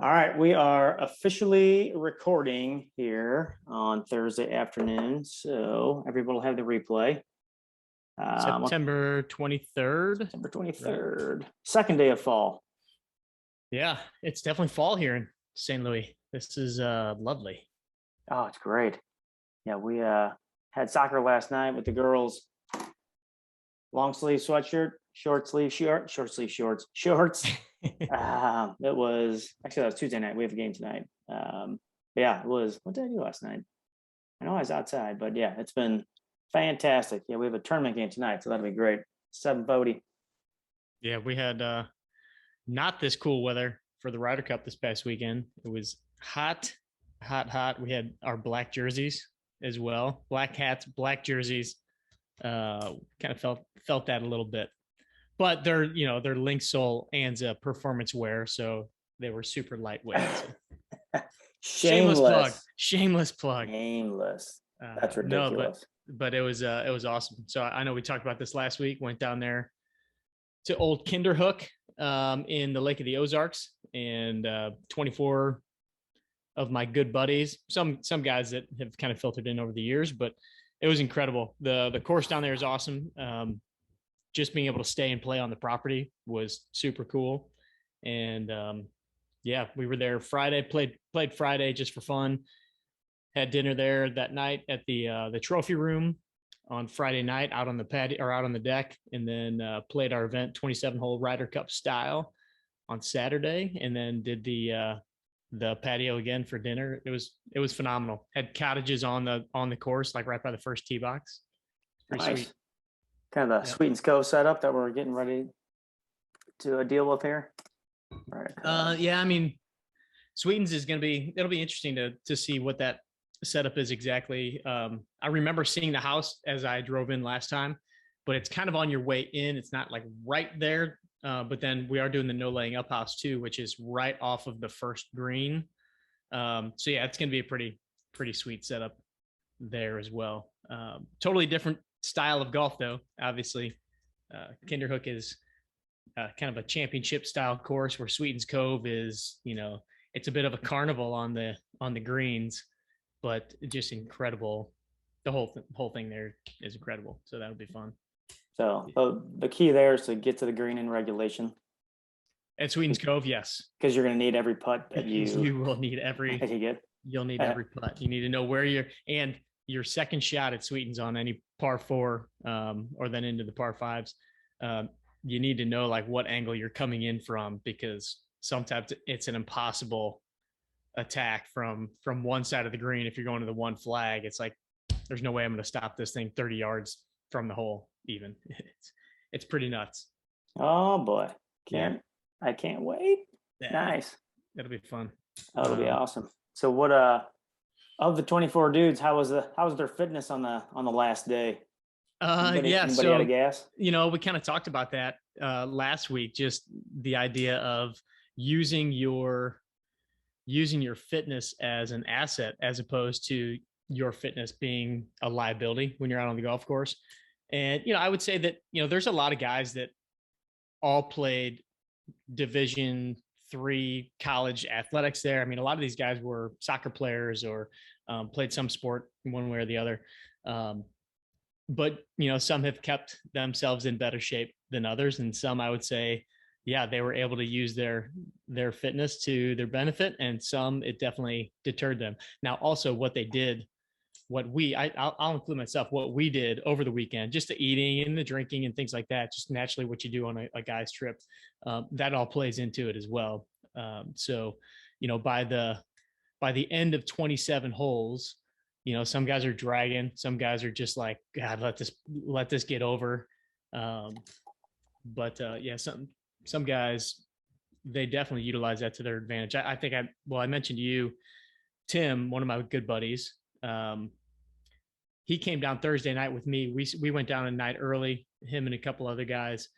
All right, we are officially recording here on Thursday afternoon, so everybody will have the replay. September 23rd. September Right. 23rd, second day of fall. Yeah, it's definitely fall here in St. Louis. This is lovely. Oh, it's great. Yeah, we had soccer last night with the girls. Long sleeve sweatshirt, short sleeve shorts. It was actually that was Tuesday night. We have a game tonight. Yeah, it was. What did I do last night? I know I was outside, but yeah, it's been fantastic. Yeah, we have a tournament game tonight, so that'll be great. 7:40. Yeah, we had not this cool weather for the Ryder Cup this past weekend. It was hot, hot, hot. We had our black jerseys as well, black hats, black jerseys. Kind of felt that a little bit, but they're Link Soul Anza performance wear, so they were super lightweight. So. Shameless plug. Shameless. Shameless plug. Shameless. That's No, ridiculous. but it was awesome. So I know we talked about this last week. Went down there to Old Kinderhook in the Lake of the Ozarks, and 24 of my good buddies, some guys that have kind of filtered in over the years, but it was incredible. The course down there is awesome. Just being able to stay and play on the property was super cool. And yeah, we were there Friday, played Friday just for fun. Had dinner there that night at the trophy room on Friday night out on the patio or out on the deck, and then played our event 27-hole Ryder Cup style on Saturday, and then did the patio again for dinner. It was phenomenal. Had cottages on the course, like right by the first tee box. Pretty Nice. sweet. Kind of the Yeah. Sweetens Cove setup that we're getting ready to deal with here. Right. Yeah, I mean, Sweetens is it'll be interesting to see what that setup is exactly. I remember seeing the house as I drove in last time, but it's kind of on your way in. It's not like right there. But then we are doing the no laying up house too, which is right off of the first green. So yeah, it's going to be a pretty sweet setup there as well. Totally different style of golf though. Obviously, Kinderhook is kind of a championship style course, where Sweetens Cove is, it's a bit of a carnival on the greens, but just incredible. The whole thing there is incredible. So that'll be fun. So the key there is to get to the green in regulation. At Sweetens Cove, yes, because you're going to need every putt that you will need every that you get. You'll need every putt. You need to know where and your second shot at Sweetens on any par four, or then into the par fives. You need to know like what angle you're coming in from, because sometimes it's an impossible attack from one side of the green. If you're going to the one flag, it's like there's no way I'm going to stop this thing 30 yards from the hole. Even it's pretty nuts. Oh boy, I can't wait. Yeah. Nice. That'll be fun. That'll be awesome. So what of the 24 dudes, how was their fitness on the last day? Anybody out of gas? We kind of talked about that last week, just the idea of using your fitness as an asset, as opposed to your fitness being a liability when you're out on the golf course. And, I would say that, there's a lot of guys that all played Division III college athletics there. I mean, a lot of these guys were soccer players or played some sport in one way or the other. But, some have kept themselves in better shape than others. And some, I would say, yeah, they were able to use their fitness to their benefit. And some, it definitely deterred them. Now, also what they did, I'll include myself, what we did over the weekend, just the eating and the drinking and things like that, just naturally what you do on a guy's trip, that all plays into it as well. So, by the end of 27 holes, some guys are dragging, some guys are just like, God, let this get over. But yeah, some guys, they definitely utilize that to their advantage. I think I mentioned to you, Tim, one of my good buddies. He came down Thursday night with me. We went down a night early, him and a couple other guys,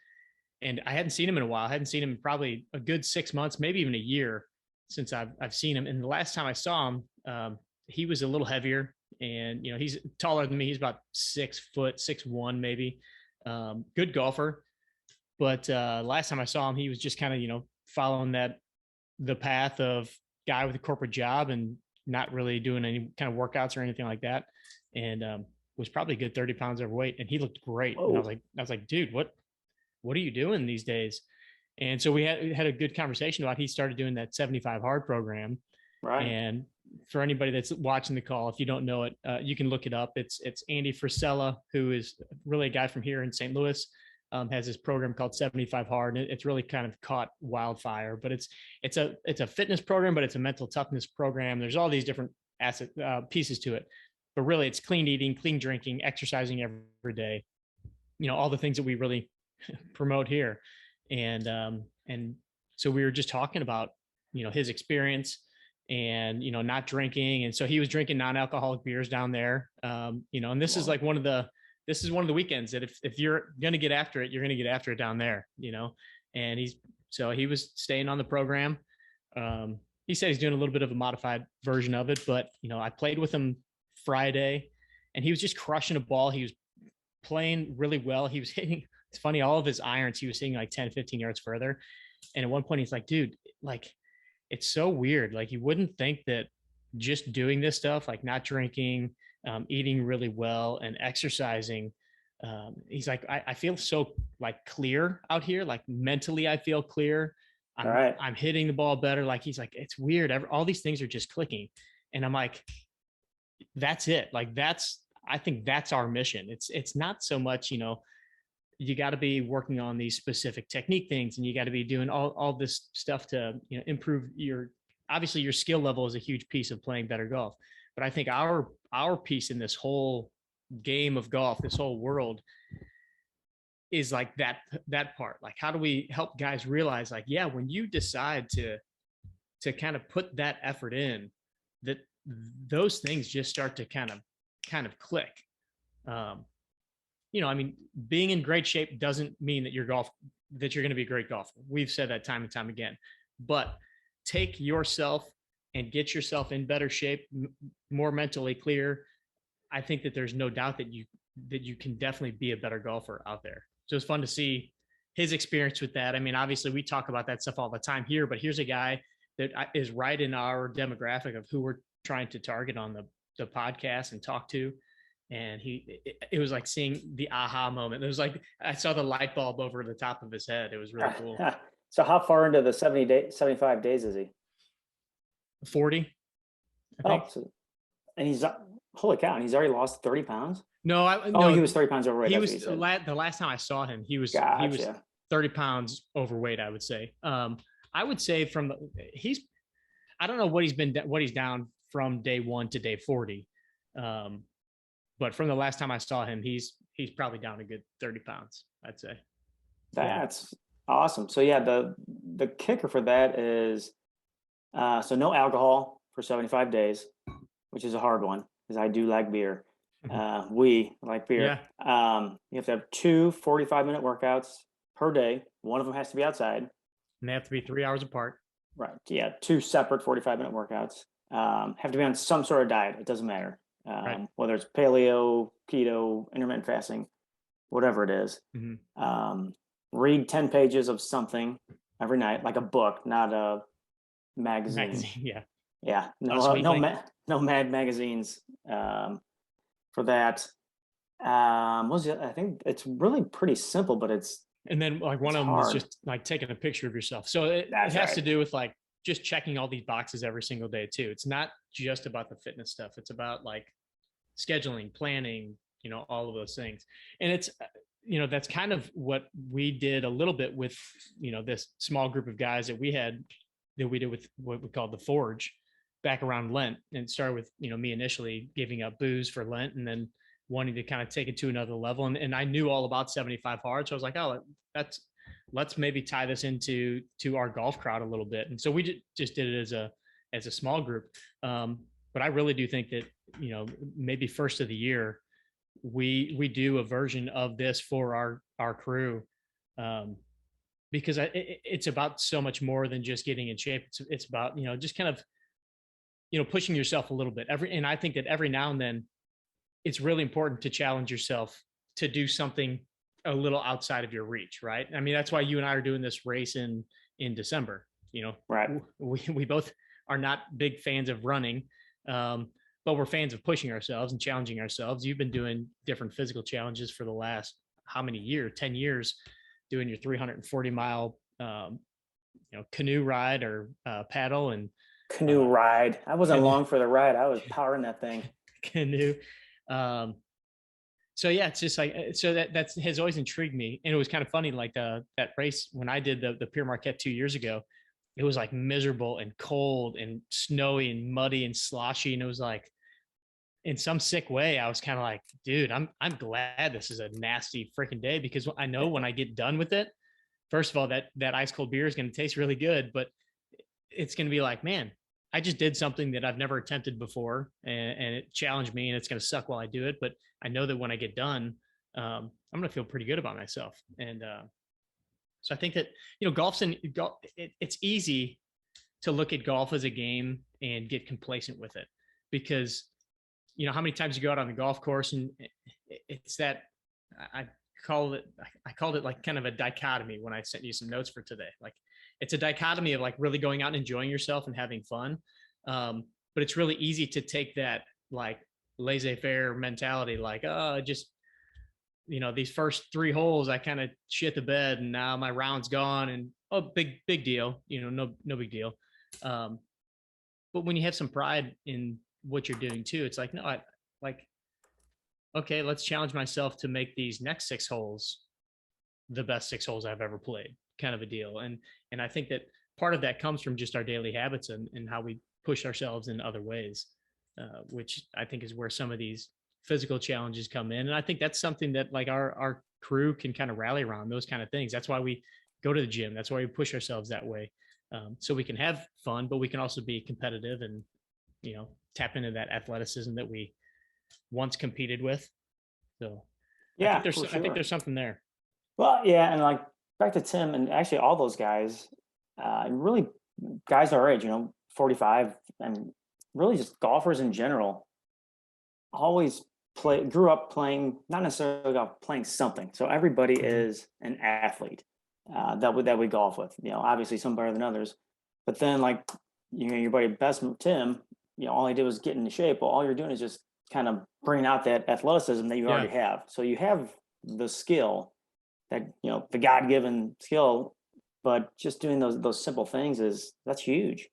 and I hadn't seen him in a while. I hadn't seen him in probably a good 6 months, maybe even a year since I've seen him. And the last time I saw him, he was a little heavier, and he's taller than me. He's about 6 foot, 6'1" maybe. Good golfer, but last time I saw him, he was just kind of following that the path of guy with a corporate job and not really doing any kind of workouts or anything like that. And was probably a good 30 pounds overweight, and he looked great. And Whoa. I was like, dude, what are you doing these days? And so we had a good conversation about, he started doing that 75 hard program. Right. And for anybody that's watching the call, if you don't know it, you can look it up. It's Andy Frisella, who is really a guy from here in St. Louis, has this program called 75 Hard, and it's really kind of caught wildfire. But it's a fitness program, but it's a mental toughness program. There's all these different pieces to it, but really it's clean eating, clean drinking, exercising every day. All the things that we really promote here. And so we were just talking about his experience and not drinking, and so he was drinking non-alcoholic beers down there, and this is like one of the weekends that if you're gonna get after it, you're gonna get after it down there. And he was staying on the program. He said he's doing a little bit of a modified version of it, but I played with him Friday, and he was just crushing a ball. He was playing really well. He was hitting, it's funny, all of his irons, he was hitting like 10, 15 yards further. And at one point he's like, dude, like, it's so weird. Like, you wouldn't think that just doing this stuff, like not drinking, eating really well and exercising. He's like, I feel so like clear out here. Like mentally, I feel clear. I'm hitting the ball better. Like, he's like, it's weird. All these things are just clicking. And I'm like, that's it. Like, I think that's our mission. It's not so much, you got to be working on these specific technique things, and you got to be doing all this stuff to improve obviously your skill level is a huge piece of playing better golf. But I think our piece in this whole game of golf, this whole world, is like that part. Like, how do we help guys realize, like, yeah, when you decide to kind of put that effort in, that those things just start to kind of click. I mean, being in great shape doesn't mean that you're going to be a great golfer. We've said that time and time again. But take yourself and get yourself in better shape, more mentally clear. I think that there's no doubt that you can definitely be a better golfer out there. So it's fun to see his experience with that. I mean, obviously we talk about that stuff all the time here, but here's a guy that is right in our demographic of who we're trying to target on the podcast and talk to. And it was like seeing the aha moment. It was like, I saw the light bulb over the top of his head. It was really cool. So how far into the 75 days is he? 40, I think. And he's, holy cow, and he's already lost 30 pounds? No, he was 30 pounds overweight. He was the last time I saw him, he was 30 pounds overweight, I would say. I would say I don't know what he's down from day 1 to day 40. But from the last time I saw him, he's probably down a good 30 pounds, I'd say. That's awesome. So yeah, the kicker for that is, so no alcohol for 75 days, which is a hard one because I do like beer. We like beer. Yeah. You have to have 2 45-minute workouts per day. One of them has to be outside. And they have to be 3 hours apart. Right. Yeah. 2 separate 45-minute workouts. Have to be on some sort of diet. It doesn't matter. Right. Whether it's paleo, keto, intermittent fasting, whatever it is. Mm-hmm. Read 10 pages of something every night, like a book, not a magazine. Yeah. Yeah. No Mad magazines for that. I think it's really pretty simple, but and then like one of them is just like taking a picture of yourself. So it has to do with like just checking all these boxes every single day too. It's not just about the fitness stuff. It's about like scheduling, planning, all of those things. And it's, that's kind of what we did a little bit with, this small group of guys that we did with what we called the Forge back around Lent, and started with, me initially giving up booze for Lent and then wanting to kind of take it to another level. And I knew all about 75 hard. So I was like, oh, let's maybe tie this into our golf crowd a little bit. And so we just did it as a small group. But I really do think that, maybe first of the year, we do a version of this for our crew. Because it's about so much more than just getting in shape. It's about, just kind of, pushing yourself a little bit and I think that every now and then it's really important to challenge yourself to do something a little outside of your reach. Right. I mean, that's why you and I are doing this race in December. Right. we both are not big fans of running, but we're fans of pushing ourselves and challenging ourselves. You've been doing different physical challenges for the last how many years? 10 years, doing your 340-mile canoe ride or paddle and Canoe ride. I wasn't canoe, long for the ride. I was powering that thing. canoe. So yeah, it's just like so that has always intrigued me, and it was kind of funny. Like that race when I did the Pierre Marquette 2 years ago, it was like miserable and cold and snowy and muddy and sloshy, and it was like in some sick way, I was kind of like, dude, I'm glad this is a nasty freaking day because I know when I get done with it, first of all, that ice cold beer is going to taste really good, but it's going to be like, man, I just did something that I've never attempted before, and it challenged me, and it's going to suck while I do it. But I know that when I get done, I'm going to feel pretty good about myself. And so I think that it's easy to look at golf as a game and get complacent with it because how many times you go out on the golf course and it's that I called it like kind of a dichotomy when I sent you some notes for today. Like it's a dichotomy of like really going out and enjoying yourself and having fun. But it's really easy to take that like laissez-faire mentality, like, oh, just, these first 3 holes, I kind of shit the bed and now my round's gone and, oh, big deal, no big deal. But when you have some pride in what you're doing too, it's like, no, I like, okay, let's challenge myself to make these next 6 holes the best 6 holes I've ever played, kind of a deal. And I think that part of that comes from just our daily habits and how we push ourselves in other ways, which I think is where some of these physical challenges come in. And I think that's something that like our crew can kind of rally around, those kind of things. That's why we go to the gym. That's why we push ourselves that way. So we can have fun, but we can also be competitive and, tap into that athleticism that we once competed with. So Yeah, I think there's something there. Well, yeah, and like back to Tim and actually all those guys, and really guys our age, 45, and really just golfers in general, always grew up playing, not necessarily golf, playing something. So everybody is an athlete that we golf with. Obviously some better than others, but then like your buddy best Tim, all he did was get into shape. Well, all you're doing is just kind of bringing out that athleticism that you already have. So you have the skill that the God-given skill, but just doing those simple things that's huge.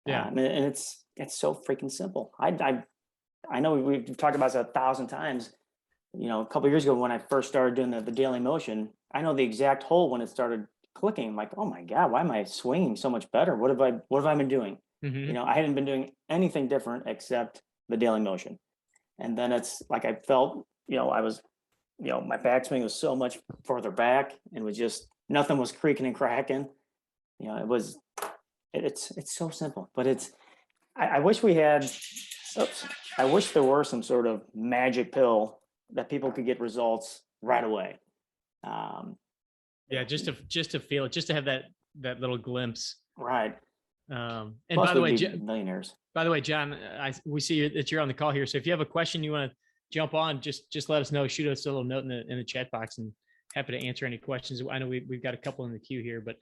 Yeah, and it's so freaking simple. I know we've talked about this 1,000 times. A couple of years ago when I first started doing the daily motion, I know the exact hole when it started clicking. I'm like, oh my God, why am I swinging so much better? What have I been doing? mm-hmm. I hadn't been doing anything different except the daily motion. And then it's like I felt, I was, my backswing was so much further back and was just nothing was creaking and cracking. It's so simple, but I wish we had. Oops, I wish there were some sort of magic pill that people could get results right away. Yeah, just to feel it, just to have that little glimpse. Right. And Plus by the way, millionaires. By the way, John, we see that you're on the call here. So if you have a question you want to jump on, just let us know. Shoot us a little note in the chat box, and happy to answer any questions. I know we've got a couple in the queue here, but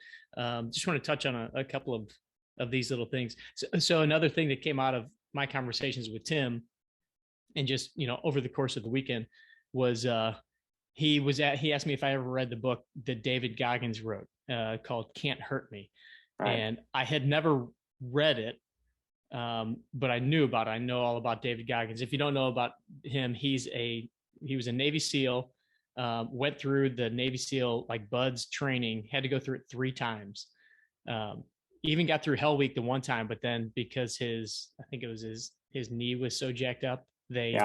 just want to touch on a couple of these little things. So another thing that came out of my conversations with Tim, and just over the course of the weekend, was he asked me if I ever read the book that David Goggins wrote called "Can't Hurt Me," right. And I had never read it. But I knew about it. I know all about David Goggins. If you don't know about him, he was a Navy SEAL, went through the Navy SEAL like BUDS training, had to go through it 3 times. Even got through Hell Week the one time, but then because I think it was his knee was so jacked up, they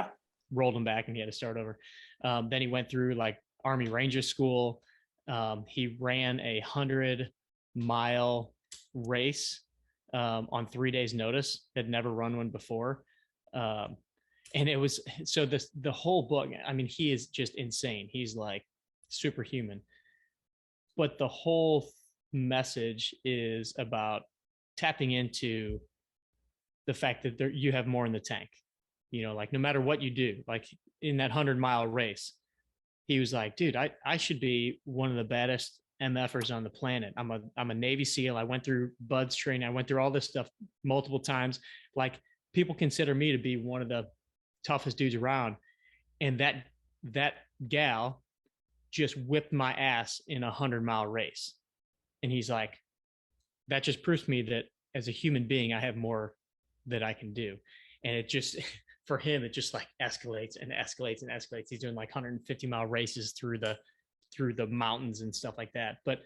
rolled him back and he had to start over. Then he went through like Army Ranger School. He ran a 100-mile race on 3 days notice, had never run one before. And it was, so the whole book, I mean, he is just insane. He's like superhuman, but the whole message is about tapping into the fact that you have more in the tank, like no matter what you do, like in that 100-mile race, he was like, dude, I should be one of the baddest MFers on the planet. I'm a Navy SEAL. I went through BUDS training. I went through all this stuff multiple times. Like, people consider me to be one of the toughest dudes around. And that gal just whipped my ass in a 100-mile race. And he's like, that just proves to me that as a human being, I have more that I can do. And it just, for him, it just like escalates and escalates and escalates. He's doing like 150-mile races through the mountains and stuff like that. But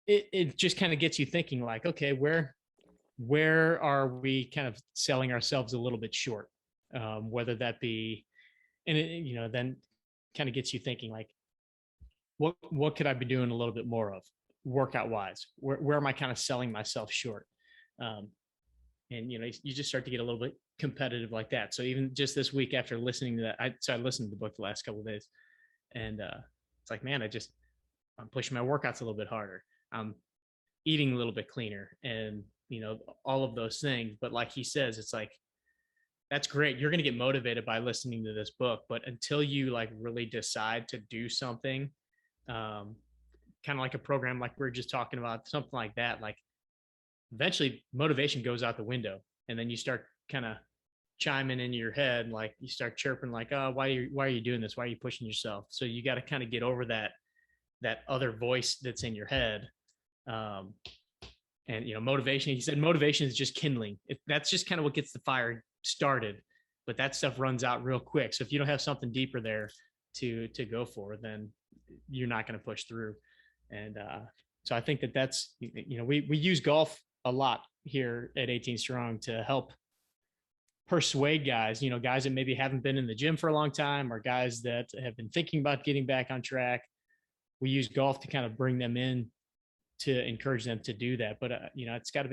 it just kind of gets you thinking, like, okay, where are we kind of selling ourselves a little bit short? Whether that be, and it, then kind of gets you thinking, like, what could I be doing a little bit more of workout wise? Where am I kind of selling myself short? And you just start to get a little bit competitive like that. So even just this week, after listening to that, I listened to the book the last couple of days, and it's like, man, I'm pushing my workouts a little bit harder. I'm eating a little bit cleaner, and all of those things. But like he says, it's like, that's great. You're going to get motivated by listening to this book, but until you like really decide to do something, kind of like a program like we we're just talking about, something like that, like eventually motivation goes out the window, and then you start kind of chiming in your head, like you start chirping, like, oh, why are you doing this? Why are you pushing yourself? So you got to kind of get over that other voice that's in your head. And motivation, he said, motivation is just kindling. That's just kind of what gets the fire started, but that stuff runs out real quick. So if you don't have something deeper there to go for, then you're not going to push through. And so I think that's, we use golf a lot here at 18 Strong to help persuade guys, guys that maybe haven't been in the gym for a long time, or guys that have been thinking about getting back on track. We use golf to kind of bring them in, to encourage them to do that. But it's got to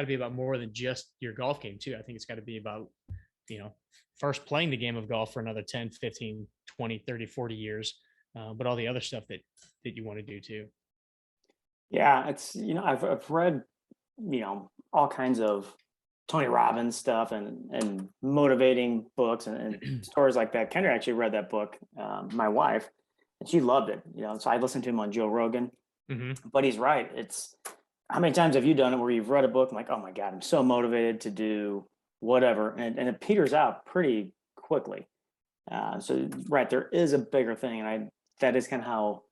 be about more than just your golf game too. I think it's got to be about, first playing the game of golf for another 10, 15, 20, 30, 40 years, but all the other stuff that you want to do too. Yeah, it's I've read all kinds of Tony Robbins stuff and motivating books and stories like that. Kendra actually read that book, my wife, and she loved it. So I listened to him on Joe Rogan. Mm-hmm. But he's right. It's, how many times have you done it where you've read a book and like, oh my God, I'm so motivated to do whatever, and it peters out pretty quickly. So right, there is a bigger thing, and that is kind of how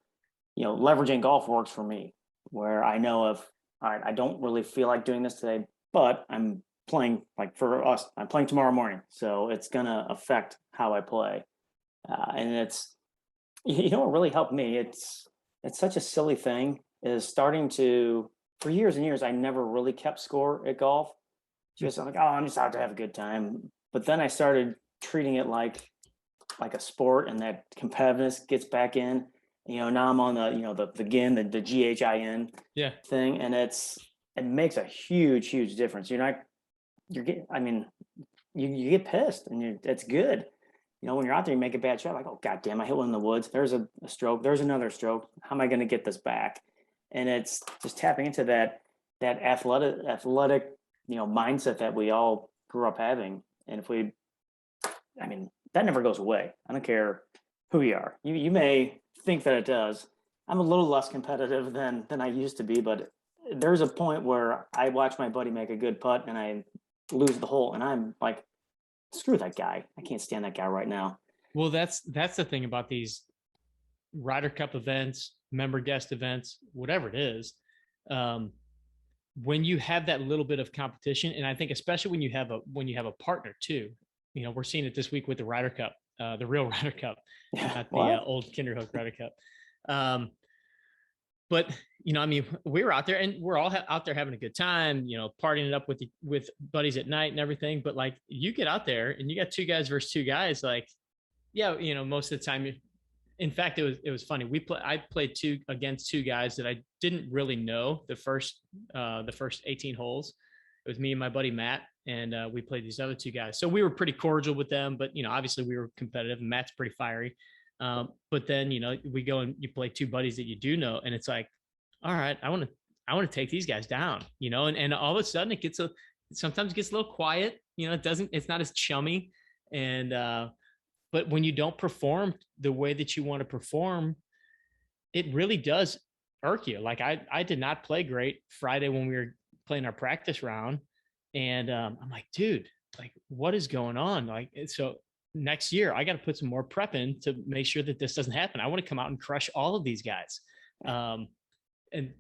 leveraging golf works for me, where I know all right, I don't really feel like doing this today, but I'm playing, like for us, I'm playing tomorrow morning, so it's gonna affect how I play, and it's what really helped me. It's such a silly thing, is starting to, for years and years, I never really kept score at golf. Just I'm like, oh, I'm just out to have a good time. But then I started treating it like a sport, and that competitiveness gets back in. Now I'm on the GIN, the GHIN thing, and it makes a huge difference. You get pissed, and it's good. When you're out there, you make a bad shot, like, oh, God damn, I hit one in the woods. There's a stroke. There's another stroke. How am I going to get this back? And it's just tapping into that athletic, mindset that we all grew up having. And that never goes away. I don't care who you are. You may think that it does. I'm a little less competitive than I used to be, but there's a point where I watch my buddy make a good putt and I lose the hole, and I'm like, screw that guy. I can't stand that guy right now. Well, that's the thing about these Ryder Cup events, member guest events, whatever it is. When you have that little bit of competition, and I think especially when you have a partner too, we're seeing it this week with the Ryder Cup, the real Ryder Cup, not the old Kinderhook Ryder Cup. But we were out there, and we're all out there having a good time, partying it up with buddies at night and everything. But like, you get out there and you got two guys versus two guys, like, yeah, most of the time. In fact, it was funny. I played against two guys that I didn't really know the first 18 holes. It was me and my buddy Matt, and we played these other two guys. So we were pretty cordial with them, but obviously we were competitive, and Matt's pretty fiery. But then, we go and you play two buddies that you do know, and it's like, all right, I want to take these guys down, and all of a sudden sometimes it gets a little quiet, it's not as chummy. And, but when you don't perform the way that you want to perform, it really does irk you. Like I did not play great Friday when we were playing our practice round. And I'm like, dude, like what is going on? Like, so next year I got to put some more prep in to make sure that this doesn't happen. I want to come out and crush all of these guys. And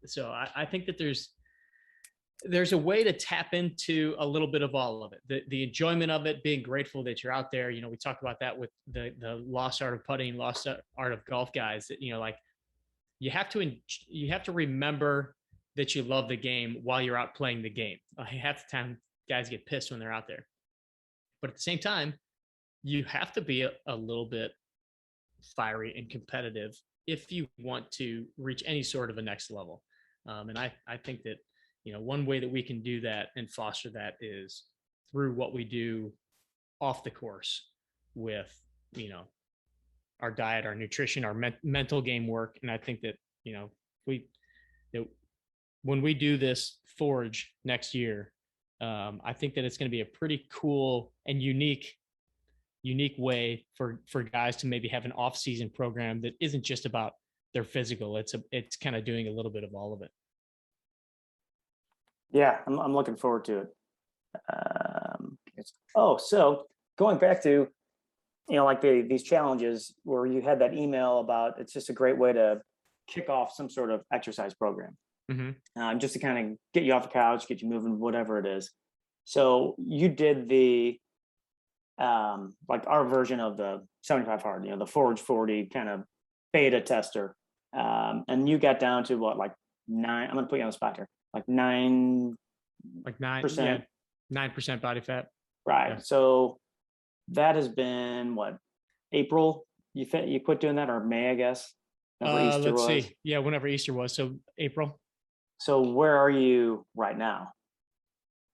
so I think that there's a way to tap into a little bit of all of it. The enjoyment of it, being grateful that you're out there. You know, we talked about that with the lost art of putting, lost art of golf guys, that, you know, like you have to remember that you love the game while you're out playing the game. Half the time guys get pissed when they're out there. But at the same time, you have to be a little bit fiery and competitive if you want to reach any sort of a next level. And I think that, you know, one way that we can do that and foster that is through what we do off the course with, you know, our diet, our nutrition, our mental game work. And I think that, you know, when we do this Forge next year, I think that it's going to be a pretty cool and unique way for guys to maybe have an off-season program that isn't just about their physical. It's kind of doing a little bit of all of it. Yeah, I'm looking forward to it. So going back to, you know, like these challenges where you had that email about, it's just a great way to kick off some sort of exercise program, just to kind of get you off the couch, get you moving, whatever it is. So you did the, like our version of the 75 hard, you know, the Forge 40 kind of beta tester. And you got down to what, like 9, I'm going to put you on the spot here, like 9%. 9% body fat. Right. Yeah. So that has been what, April? You quit doing that, or May, I guess. Let's see. Yeah, whenever Easter was. So April. So where are you right now?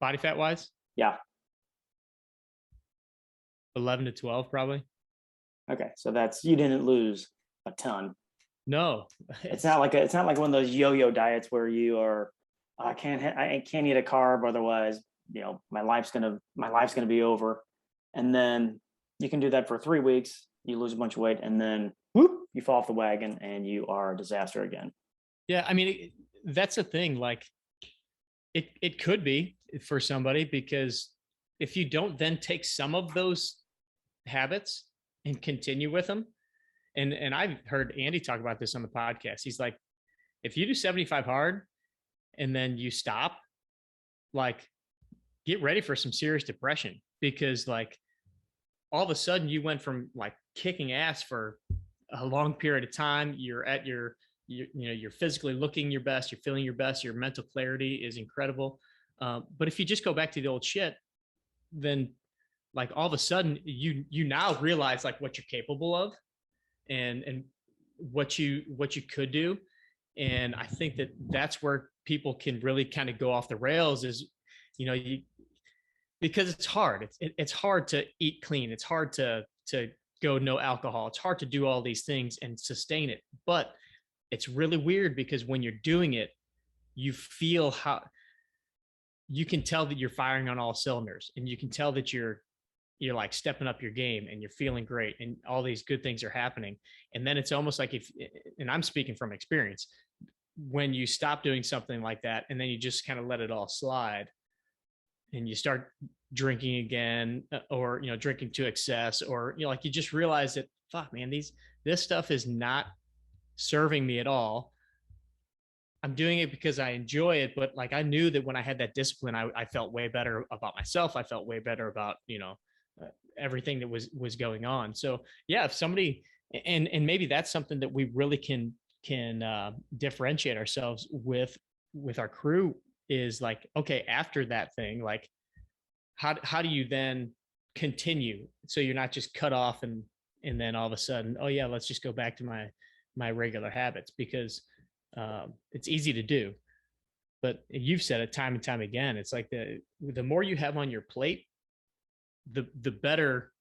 Body fat wise? Yeah. 11 to 12, probably. Okay, so you didn't lose a ton. No, it's not like one of those yo-yo diets where you are, I can't eat a carb, otherwise, you know, my life's gonna be over. And then you can do that for 3 weeks, you lose a bunch of weight, and then whoop, you fall off the wagon and you are a disaster again. Yeah, I mean, that's the thing. Like, it could be for somebody, because if you don't then take some of those habits and continue with them, and I've heard Andy talk about this on the podcast. He's like, if you do 75 hard and then you stop, like, get ready for some serious depression, because like all of a sudden you went from like kicking ass for a long period of time. You're at you're physically looking your best, you're feeling your best, your mental clarity is incredible. But if you just go back to the old shit, then like all of a sudden you now realize like what you're capable of and what you could do. And I think that that's where people can really kind of go off the rails, is, you know, because it's hard. It's hard to eat clean. It's hard to go no alcohol. It's hard to do all these things and sustain it. But it's really weird, because when you're doing it, you feel how you can tell that you're firing on all cylinders, and you can tell that you're like stepping up your game and you're feeling great and all these good things are happening. And then it's almost like and I'm speaking from experience, when you stop doing something like that and then you just kind of let it all slide and you start drinking again, or, you know, drinking to excess, or, you know, like you just realize that, fuck man, this stuff is not serving me at all. I'm doing it because I enjoy it, but like I knew that when I had that discipline, I felt way better about myself. I felt way better about, you know, everything that was going on. So yeah, if somebody, and maybe that's something that we really can differentiate ourselves with our crew, is like, okay, after that thing, like how do you then continue, so you're not just cut off and then all of a sudden, oh yeah, let's just go back to my regular habits, because it's easy to do, but you've said it time and time again, it's like the more you have on your plate, the better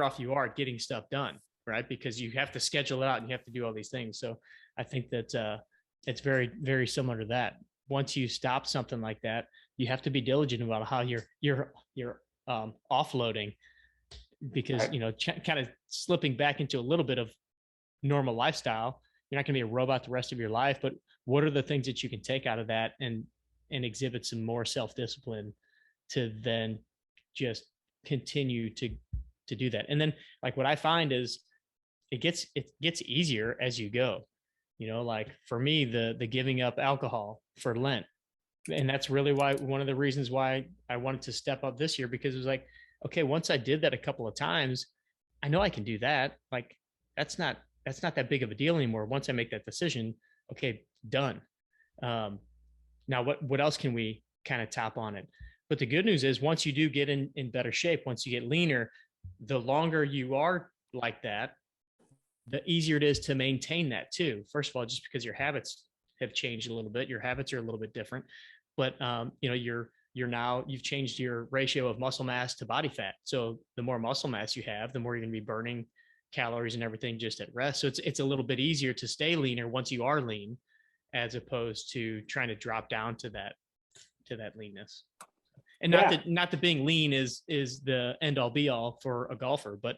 off you are getting stuff done, right? Because you have to schedule it out and you have to do all these things. So I think that it's very, very similar to that. Once you stop something like that, you have to be diligent about how you're offloading, because, you know, kind of slipping back into a little bit of normal lifestyle you're not going to be a robot the rest of your life, but what are the things that you can take out of that and exhibit some more self-discipline to then just continue to do that. And then like what I find is it gets easier as you go. Like for me, the giving up alcohol for Lent, and that's really why one of the reasons why I wanted to step up this year, because it was like, okay, once I did that a couple of times, I know I can do that. Like that's not that big of a deal anymore. Once I make that decision, okay, done. Now what else can we kind of tap on it? But the good news is once you do get in better shape, once you get leaner, the longer you are like that, the easier it is to maintain that too. First of all, just because your habits have changed a little bit, your habits are a little bit different, but you've changed your ratio of muscle mass to body fat. So the more muscle mass you have, the more you're going to be burning calories and everything just at rest. So it's a little bit easier to stay leaner once you are lean, as opposed to trying to drop down to that leanness. And not that being lean is the end all be all for a golfer, but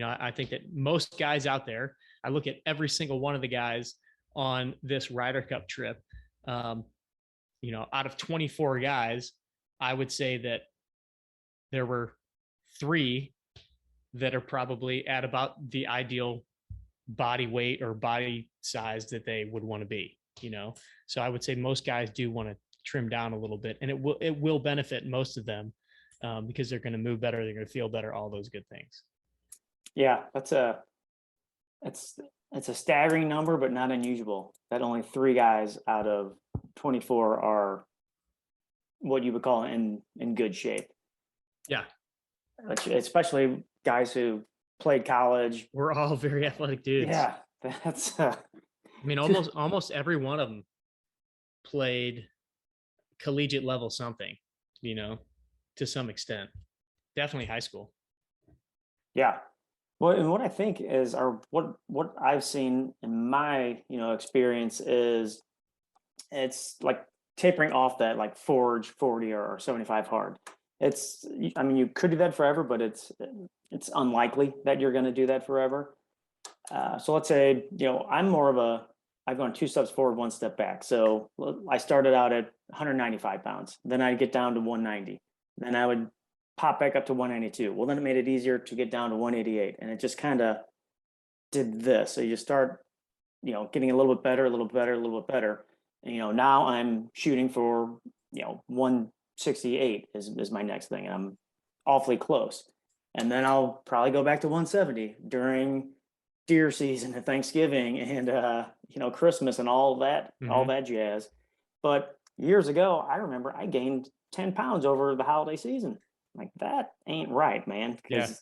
I think that most guys out there, I look at every single one of the guys on this Ryder Cup trip, out of 24 guys, I would say that there were 3 that are probably at about the ideal body weight or body size that they would want to be, So I would say most guys do want to trim down a little bit, and it will benefit most of them because they're going to move better, they're going to feel better, all those good things. Yeah, it's a staggering number, but not unusual that only 3 guys out of 24 are what you would call in good shape. Yeah. Especially guys who played college. We're all very athletic dudes. Yeah. That's I mean, almost every one of them played collegiate level something, to some extent. Definitely high school. Yeah. Well, and what I think is, or what I've seen in my, experience is it's like tapering off that like Forge 40 or 75 hard. You could do that forever, but it's unlikely that you're going to do that forever. So let's say, I've gone 2 steps forward, 1 step back. So I started out at 195 pounds, then I'd get down to 190. Then I would pop back up to 192. Well, then it made it easier to get down to 188. And it just kind of did this. So you start, getting a little bit better, a little better, a little bit better. And, now I'm shooting for, 168 is my next thing. And I'm awfully close. And then I'll probably go back to 170 during deer season and Thanksgiving and, Christmas and all that jazz. But years ago, I remember I gained 10 pounds over the holiday season. Like, that ain't right, man. Because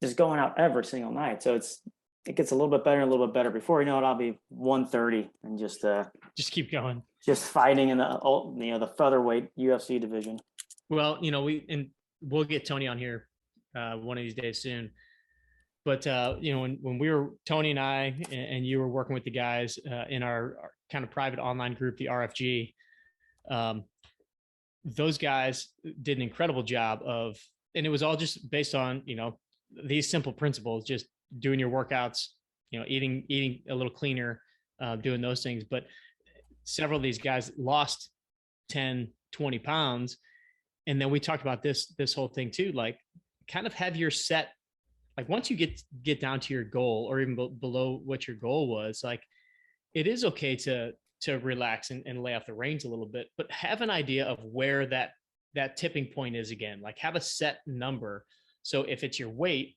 just going out every single night. So it gets a little bit better and a little bit better. Before you know it, I'll be 130 and just keep going. Just fighting in the featherweight UFC division. Well, we'll get Tony on here one of these days soon. But when we were, Tony and I, and you were working with the guys in our kind of private online group, the RFG, those guys did an incredible job of, and it was all just based on, these simple principles, just doing your workouts, eating a little cleaner, doing those things. But several of these guys lost 10, 20 pounds. And then we talked about this whole thing too, like kind of have your set, like once you get down to your goal or even below what your goal was, like it is okay to relax and lay off the reins a little bit, but have an idea of where that tipping point is again, like have a set number. So if it's your weight,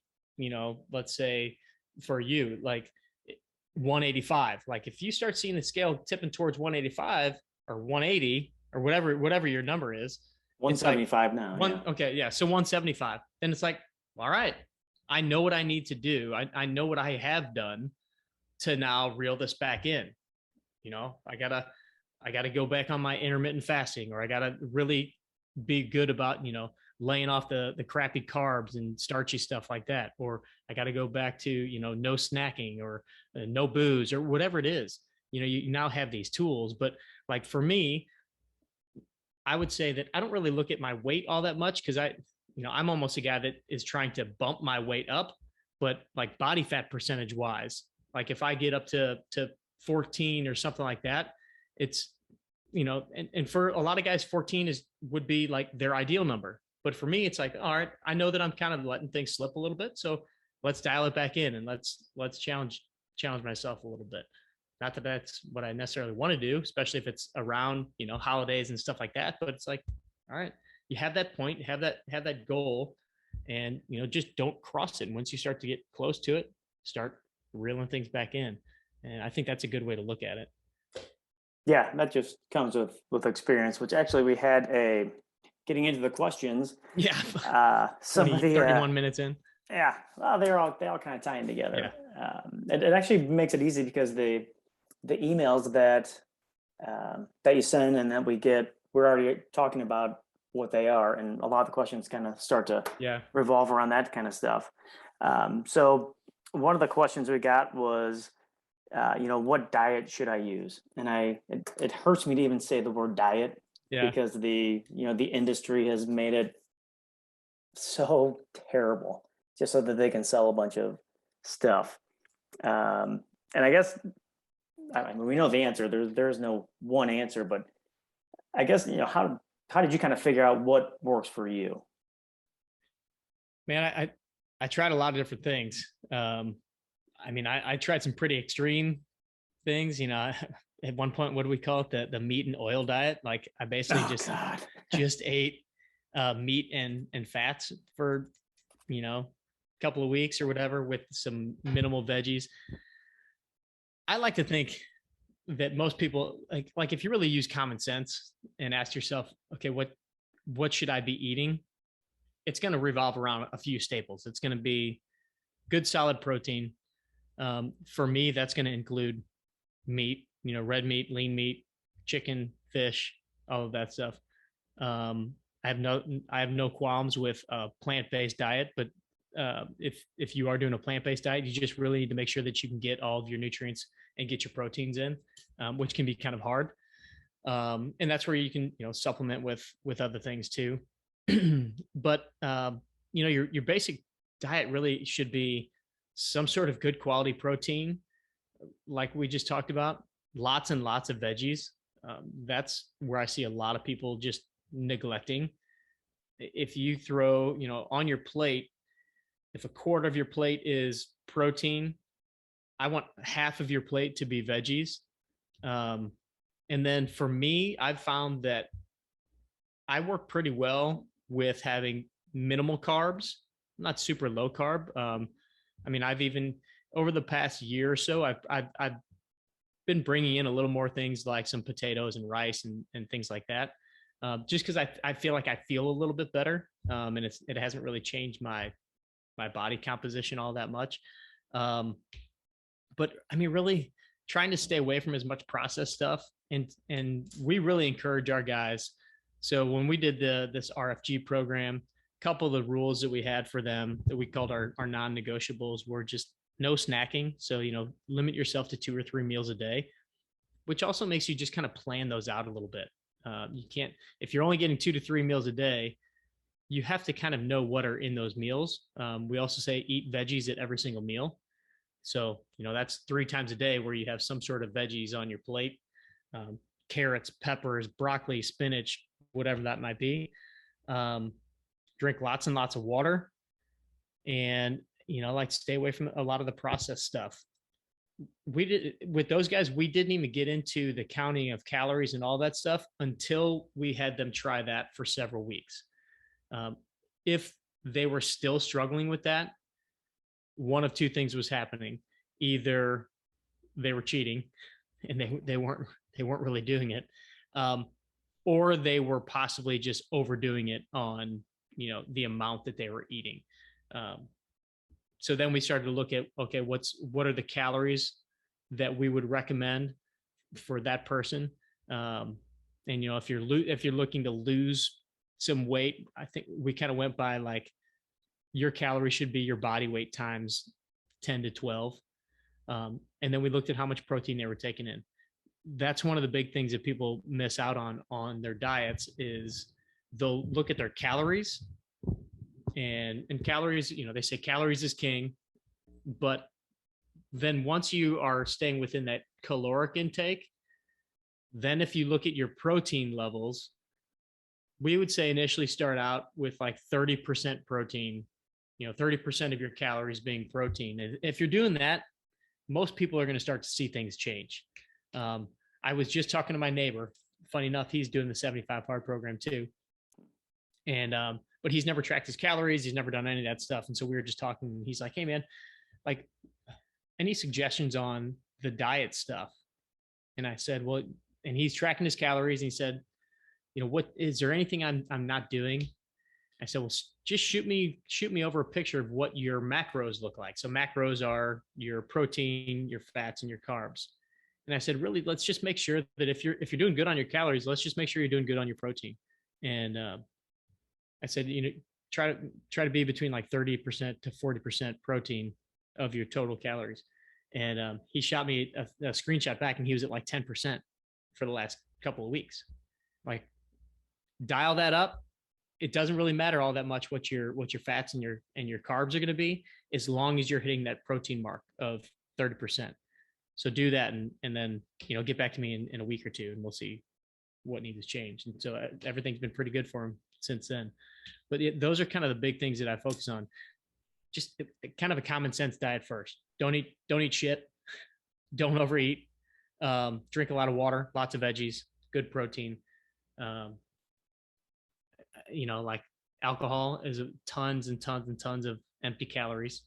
let's say for you, like 185, like if you start seeing the scale tipping towards 185 or 180 or whatever your number is, 175 now. Okay. Yeah. So 175, then it's like, all right, I know what I need to do. I know what I have done to now reel this back in. I gotta go back on my intermittent fasting, or I gotta really be good about, laying off the crappy carbs and starchy stuff like that. Or I got to go back to, no snacking or no booze or whatever it is. You now have these tools, but like for me, I would say that I don't really look at my weight all that much because I'm almost a guy that is trying to bump my weight up, but like body fat percentage wise, like if I get up to 14 or something like that, it's, and for a lot of guys, 14 would be like their ideal number. But for me, it's like, all right, I know that I'm kind of letting things slip a little bit. So let's dial it back in and let's challenge myself a little bit. Not that that's what I necessarily want to do, especially if it's around, holidays and stuff like that. But it's like, all right, you have that point, have that goal, and, just don't cross it. And once you start to get close to it, start reeling things back in. And I think that's a good way to look at it. Yeah, that just comes with experience, which actually we had getting into the questions. Yeah. Somebody 31 minutes in. Yeah, well, they all kind of tie in together. Yeah. It actually makes it easy because the emails that you send and that we get, we're already talking about what they are, and a lot of the questions kind of start to revolve around that kind of stuff. So one of the questions we got was, what diet should I use? And it hurts me to even say the word diet because the industry has made it so terrible just so that they can sell a bunch of stuff. And I guess, I mean, we know the answer. There's no one answer, but I guess, how did you kind of figure out what works for you? Man, I tried a lot of different things. I mean, I tried some pretty extreme things, at one point, what do we call it? The meat and oil diet. Like I basically just ate meat and fats for, a couple of weeks or whatever with some minimal veggies. I like to think that most people like if you really use common sense and ask yourself, okay, what should I be eating? It's going to revolve around a few staples. It's going to be good, solid protein. For me, that's going to include meat, red meat, lean meat, chicken, fish, all of that stuff. I have no qualms with a plant-based diet, but if you are doing a plant-based diet, you just really need to make sure that you can get all of your nutrients and get your proteins in, which can be kind of hard. And that's where you can, supplement with other things too. But your basic diet really should be some sort of good quality protein, like we just talked about, lots and lots of veggies. That's where I see a lot of people just neglecting. If you throw, on your plate, if a quarter of your plate is protein, I want half of your plate to be veggies. And then for me, I've found that I work pretty well with having minimal carbs, not super low carb. I mean, I've even over the past year or so, I've been bringing in a little more things like some potatoes and rice and things like that, just because I feel like I feel a little bit better, and it hasn't really changed my body composition all that much. But I mean, really trying to stay away from as much processed stuff, and we really encourage our guys. So when we did this RFG program, a couple of the rules that we had for them that we called our non-negotiables were just no snacking. So, limit yourself to 2 or 3 meals a day, which also makes you just kind of plan those out a little bit. You can't, if you're only getting 2 to 3 meals a day, you have to kind of know what are in those meals. We also say eat veggies at every single meal. So, that's 3 times a day where you have some sort of veggies on your plate, carrots, peppers, broccoli, spinach, whatever that might be. Drink lots and lots of water, and, like stay away from a lot of the processed stuff. With those guys, we didn't even get into the counting of calories and all that stuff until we had them try that for several weeks. If they were still struggling with that, one of 2 things was happening. Either they were cheating and they weren't really doing it, or they were possibly just overdoing it on, the amount that they were eating. So then we started to look at, okay, what are the calories that we would recommend for that person? And, if you're looking to lose some weight, I think we kind of went by like your calories should be your body weight times 10 to 12. And then we looked at how much protein they were taking in. That's one of the big things that people miss out on their diets is they'll look at their calories, and calories, they say calories is king, but then once you are staying within that caloric intake, then if you look at your protein levels, we would say initially start out with like 30% protein, 30% of your calories being protein. And if you're doing that, most people are going to start to see things change. I was just talking to my neighbor. Funny enough, he's doing the 75 hard program too. And, but he's never tracked his calories. He's never done any of that stuff. And so we were just talking, and he's like, hey man, like any suggestions on the diet stuff? And I said, well, and he's tracking his calories. And he said, what, is there anything I'm not doing? I said, well, just shoot me over a picture of what your macros look like. So macros are your protein, your fats, and your carbs. And I said, really, let's just make sure that if you're doing good on your calories, let's just make sure you're doing good on your protein. And I said, try to be between like 30% to 40% protein of your total calories. And he shot me a screenshot back, and he was at like 10% for the last couple of weeks. Like, dial that up. It doesn't really matter all that much what your fats and your carbs are going to be, as long as you're hitting that protein mark of 30%. So do that, and then get back to me in a week or two, and we'll see what needs to change. And so everything's been pretty good for him since then. But those are kind of the big things that I focus on. Just kind of a common sense diet first. Don't eat shit. Don't overeat. Drink a lot of water, lots of veggies, good protein. Like alcohol is tons and tons and tons of empty calories,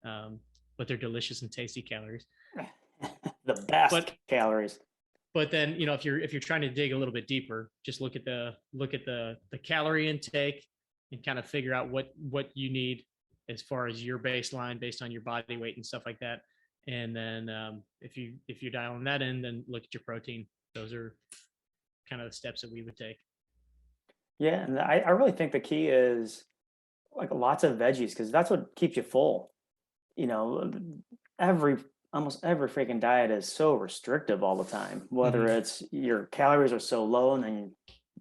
but they're delicious and tasty calories. The best calories. But then, if you're trying to dig a little bit deeper, just look at the calorie intake and kind of figure out what you need as far as your baseline based on your body weight and stuff like that. And then if you're dialing that in, then look at your protein. Those are kind of the steps that we would take. Yeah, and I really think the key is like lots of veggies, because that's what keeps you full. Almost every freaking diet is so restrictive all the time. Whether it's your calories are so low, and then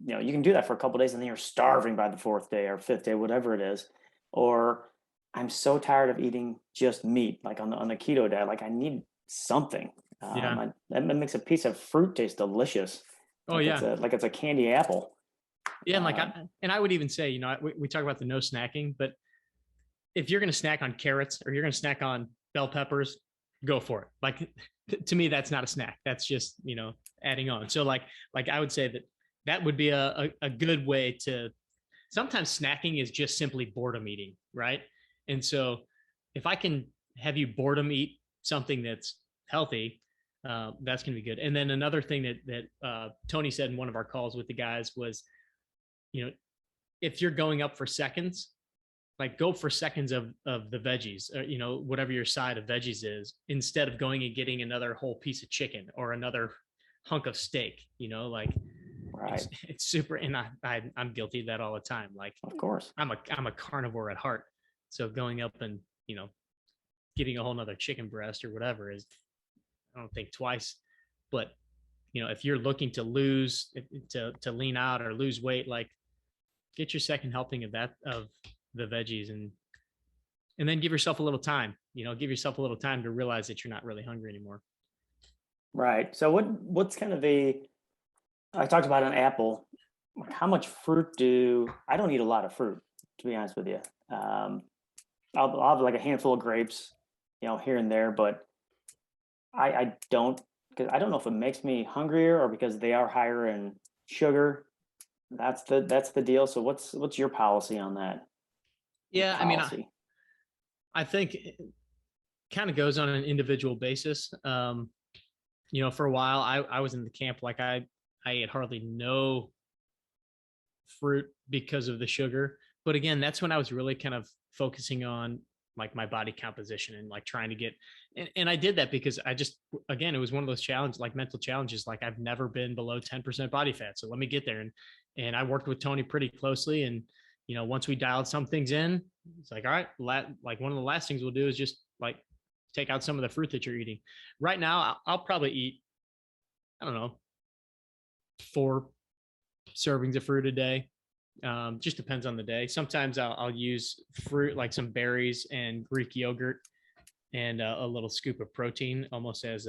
you can do that for a couple of days, and then you're starving by the fourth day or fifth day, whatever it is. Or I'm so tired of eating just meat, like on the keto diet. Like I need something. That makes a piece of fruit taste delicious. Oh like yeah, it's a candy apple. Yeah, and I would even say, we talk about the no snacking, but if you're going to snack on carrots or you're going to snack on bell peppers, go for it. Like to me, that's not a snack. That's just adding on. So like I would say that would be a good way to. Sometimes snacking is just simply boredom eating, right? And so if I can have you boredom eat something that's healthy, that's going to be good. And then another thing that Tony said in one of our calls with the guys was, if you're going up for seconds, like go for seconds of the veggies, or, whatever your side of veggies is, instead of going and getting another whole piece of chicken or another hunk of steak, right. It's super. And I'm guilty of that all the time. Like, of course, I'm a carnivore at heart. So going up and, getting a whole nother chicken breast or whatever is, I don't think twice. But, if you're looking to to lean out or lose weight, like get your second helping of the veggies, and then give yourself a little time, give yourself a little time to realize that you're not really hungry anymore. Right. So what's kind of I talked about an apple. How much fruit I don't eat a lot of fruit, to be honest with you. I'll have like a handful of grapes, here and there, but I don't, because I don't know if it makes me hungrier or because they are higher in sugar. That's the deal. So what's your policy on that? Yeah, I think it kind of goes on an individual basis. For a while I was in the camp, like I ate hardly no fruit because of the sugar. But again, that's when I was really kind of focusing on like my body composition and like trying to get, and I did that because again, it was one of those challenges, like mental challenges. Like I've never been below 10% body fat. So let me get there. And I worked with Tony pretty closely. And, once we dialed some things in, it's like, all right, like one of the last things we'll do is just like take out some of the fruit that you're eating. Right now, I'll probably eat, I don't know, 4 servings of fruit a day. Just depends on the day. Sometimes I'll use fruit, like some berries and Greek yogurt and a little scoop of protein, almost as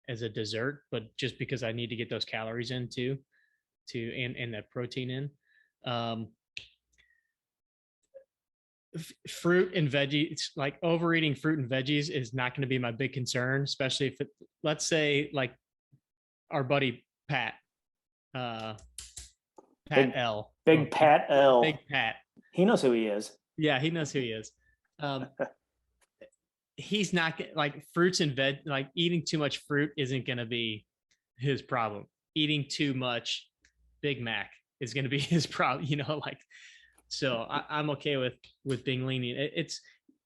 as a dessert, but just because I need to get those calories in too, and that protein in. Um, Fruit and veggies, like overeating fruit and veggies is not going to be my big concern, especially if let's say like our buddy Pat, uh, Pat Big, L. big Pat L. Big Pat. He knows who he is. Yeah, he knows who he is. Um, he's not like fruits and veg, like eating too much fruit isn't going to be his problem. Eating too much Big Mac is going to be his problem, like, so I'm okay with being lenient. It's,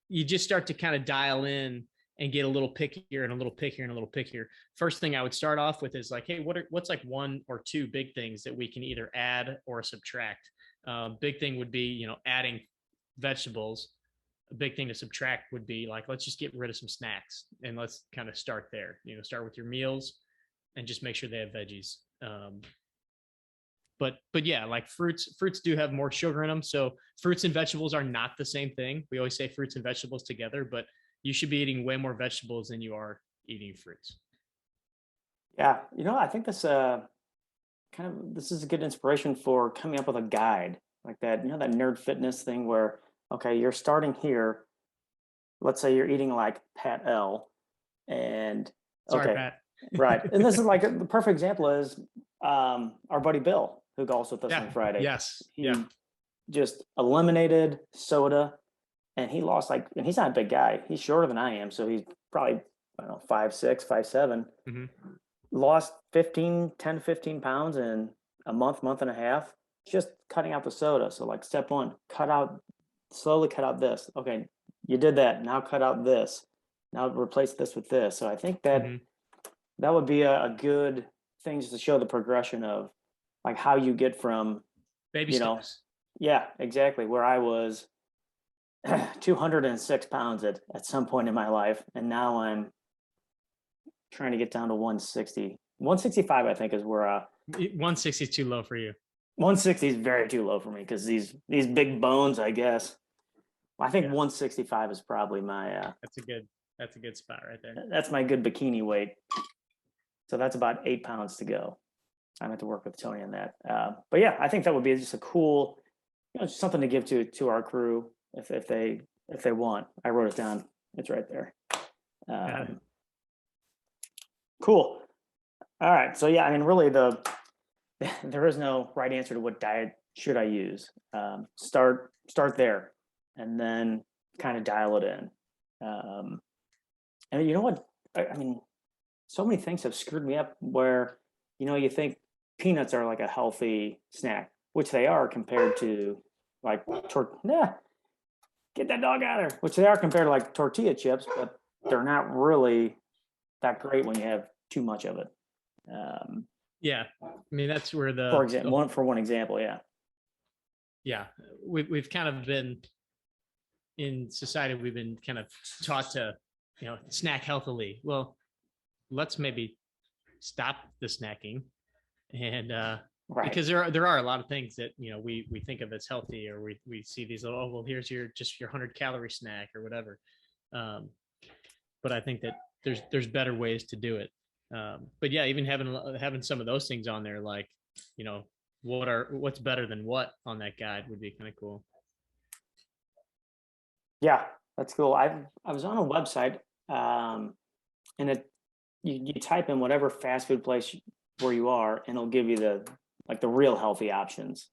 you just start to kind of dial in and get a little pickier and a little pickier and a little pickier. First thing I would start off with is like, hey, what's like one or two big things that we can either add or subtract? Big thing would be, adding vegetables. A big thing to subtract would be like, let's just get rid of some snacks and let's kind of start there. Start with your meals and just make sure they have veggies. But yeah, like fruits do have more sugar in them. So fruits and vegetables are not the same thing. We always say fruits and vegetables together, but you should be eating way more vegetables than you are eating fruits. Yeah, I think this this is a good inspiration for coming up with a guide like that. That Nerd Fitness thing where, okay, you're starting here. Let's say you're eating like Pat L, and Sorry, okay, Pat. right, and this is like the perfect example is our buddy Bill, who goes with us on Friday. Yes. He just eliminated soda, and he lost and he's not a big guy. He's shorter than I am, so he's probably, I don't know, 5'6", 5'7". Mm-hmm. Lost 10 to 15 pounds in a month and a half, just cutting out the soda. So like step one, slowly cut out this. Okay, you did that. Now cut out this. Now replace this with this. So I think that that would be a good thing just to show the progression of like how you get from baby steps. Yeah, exactly. Where I was 206 pounds at some point in my life, and now I'm trying to get down to 160. 165, I think, is where 160 is too low for you. 160 is very too low for me because these big bones, I guess. I think 165 is probably my that's a good spot right there. That's my good bikini weight. So that's about 8 pounds to go. I have to work with Tony on that. But yeah, I think that would be just a cool, just something to give to our crew if they want. I wrote it down. It's right there. Cool. All right. So yeah, I mean, really there is no right answer to what diet should I use. Start there and then kind of dial it in. And you know what? I mean, so many things have screwed me up where, you think peanuts are like a healthy snack, which they are compared to like, get that dog out of there, which they are compared to like tortilla chips, but they're not really that great when you have too much of it. Yeah, I mean that's where for one example, yeah, we've kind of been in society. We've been kind of taught to snack healthily. Well, let's maybe stop the snacking, and right. Because there are a lot of things that we think of as healthy, or we see these here's your 100-calorie snack or whatever. But I think that there's better ways to do it. But yeah, even having some of those things on there, like what's better than what on that guide would be kind of cool. Yeah, that's cool. I was on a website, and you type in whatever fast food place where you are, and it'll give you the real healthy options.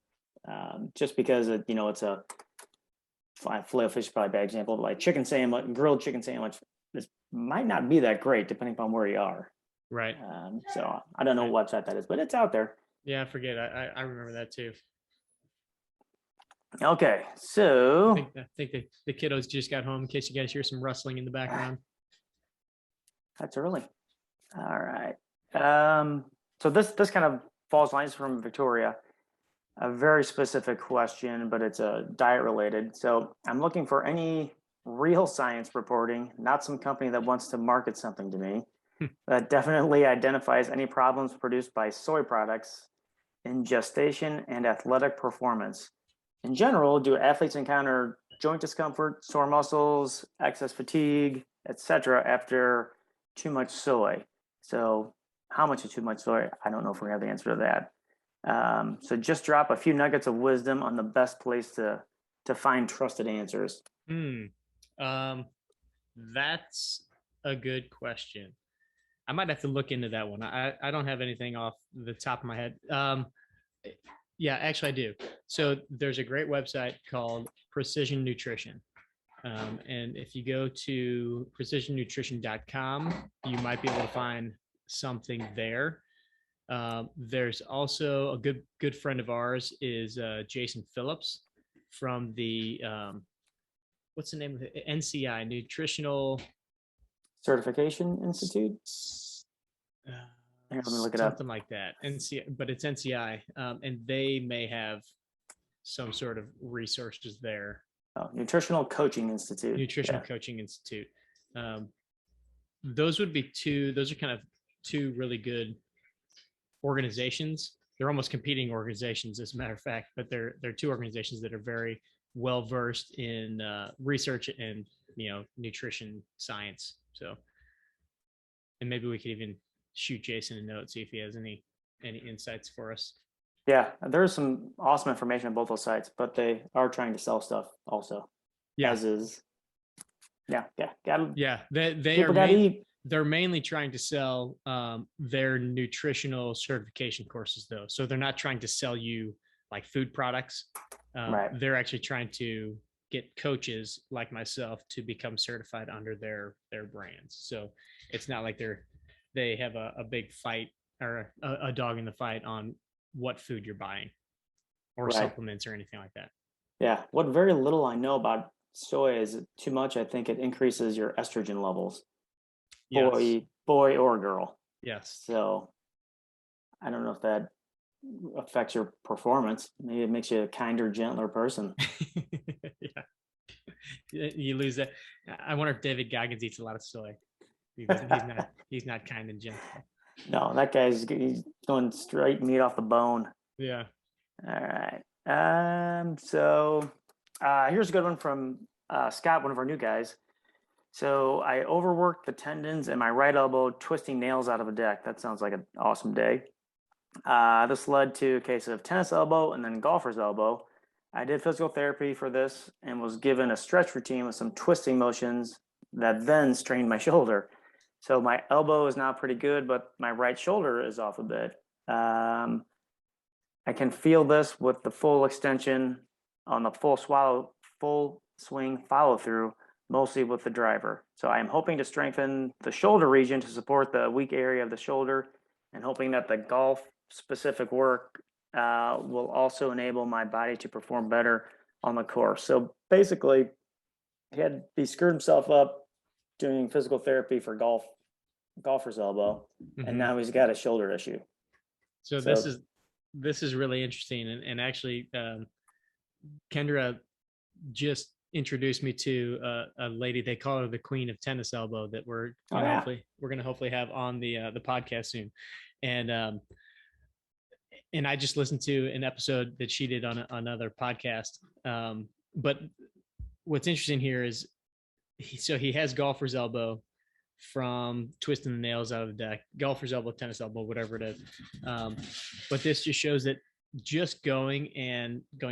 Just because it's a filet fish is probably a bad example, but like grilled chicken sandwich, this might not be that great depending upon where you are. Right. So I don't know what website that is, but it's out there. Yeah, I forget. I remember that too. Okay, so I think the kiddos just got home. In case you guys hear some rustling in the background. That's early. All right. So this kind of falls lines from Victoria. A very specific question, but it's diet related. So I'm looking for any real science reporting, not some company that wants to market something to me, that definitely identifies any problems produced by soy products in gestation and athletic performance. In general, do athletes encounter joint discomfort, sore muscles, excess fatigue, etc. after too much soy? So how much is too much soy? I don't know if we have the answer to that. So just drop a few nuggets of wisdom on the best place to find trusted answers. Hmm. Um, that's a good question. I might have to look into that one. I don't have anything off the top of my head. Yeah, actually I do. So there's a great website called Precision Nutrition. And if you go to precisionnutrition.com, you might be able to find something there. There's also a good friend of ours is Jason Phillips from the what's the name of it? NCI Nutritional Certification Institute. uh, Here, let me look it up. something like that. NCI, but it's NCI, and they may have some sort of resources there. Oh, Nutritional Coaching Institute. Nutritional Coaching Institute. Those would be two. Those are kind of two really good organizations. They're almost competing organizations, as a matter of fact, but they're two organizations that are very well versed in research and nutrition science. So, and maybe we could even shoot Jason a note, see if he has any insights for us. Yeah, there's some awesome information on both those sites, but they are trying to sell stuff also. Yeah, As is. Yeah, gotta. yeah. They People gotta eat. They're mainly trying to sell their nutritional certification courses, though. So they're not trying to sell you like food products. Right. They're actually trying to get coaches like myself to become certified under their brands. So it's not like they have a big fight or a dog in the fight on what food you're buying or Right. supplements or anything like that. Yeah. What very little I know about soy is too much. I think it increases your estrogen levels. Yes. Boy or girl. Yes. So I don't know if that affects your performance. Maybe it makes you a kinder, gentler person. Yeah. You lose that. I wonder if David Goggins eats a lot of soy. He's not kind and gentle. No, that he's going straight meat off the bone. Yeah. All right. So here's a good one from Scott, one of our new guys. So I overworked the tendons in my right elbow, twisting nails out of a deck. That sounds like an awesome day. This led to a case of tennis elbow and then golfer's elbow. I did physical therapy for this and was given a stretch routine with some twisting motions that then strained my shoulder. So my elbow is now pretty good, but my right shoulder is off a bit. I can feel this with the full extension on the full swing follow through, mostly with the driver. So I'm hoping to strengthen the shoulder region to support the weak area of the shoulder, and hoping that the golf specific work will also enable my body to perform better on the course. So basically, he screwed himself up doing physical therapy for golfer's elbow, and now he's got a shoulder issue. So this is really interesting, and actually, Kendra just introduced me to a lady. They call her the Queen of Tennis Elbow that we're gonna hopefully have on the podcast soon, and I just listened to an episode that she did on another podcast. But what's interesting here is he has golfer's elbow from twisting the nails out of the deck, golfer's elbow, tennis elbow, whatever it is. But this just shows that just going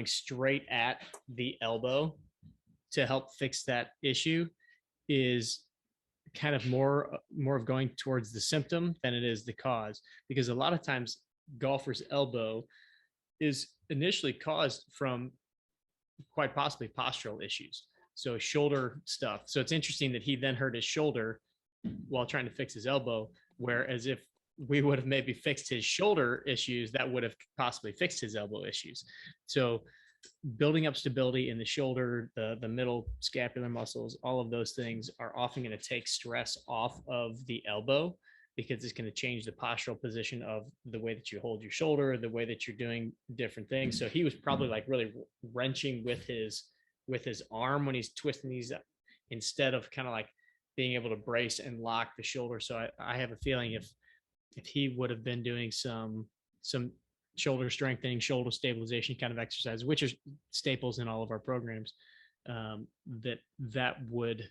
straight at the elbow to help fix that issue is kind of more of going towards the symptom than it is the cause, because a lot of times golfer's elbow is initially caused from quite possibly postural issues, so shoulder stuff. So it's interesting that he then hurt his shoulder while trying to fix his elbow, whereas if we would have maybe fixed his shoulder issues, that would have possibly fixed his elbow issues. So building up stability in the shoulder, the middle scapular muscles, all of those things are often going to take stress off of the elbow, because it's going to change the postural position of the way that you hold your shoulder, the way that you're doing different things. So he was probably like really wrenching with his arm when he's twisting these, instead of kind of like being able to brace and lock the shoulder. So I have a feeling if he would have been doing some shoulder strengthening, shoulder stabilization kind of exercise, which are staples in all of our programs, that would